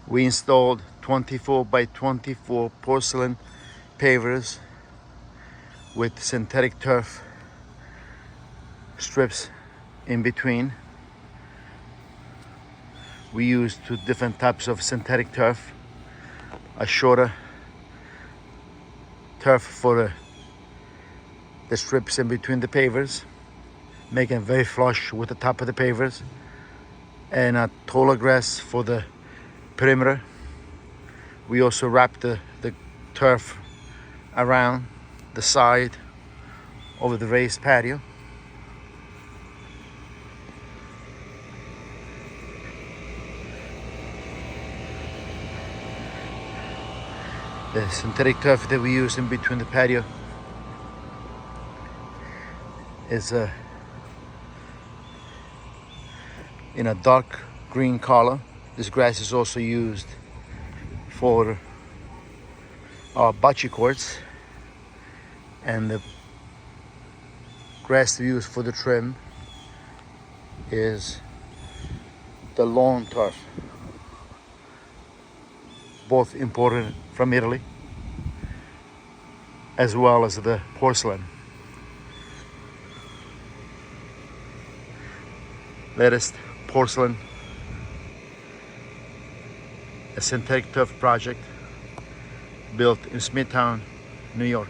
We installed 24 by 24 porcelain pavers with synthetic turf strips in between. We used two different types of synthetic turf, a shorter turf for the strips in between the pavers, making it very flush with the top of the pavers, and a taller grass for the perimeter. We also wrapped the turf around the side over the raised patio. The synthetic turf that we use in between the patio is in a dark green color. This grass is also used for our bocce courts, and the grass we use for the trim is the lawn turf, both imported from Italy, as well as the porcelain. Latest porcelain, a synthetic turf project built in Smithtown, New York.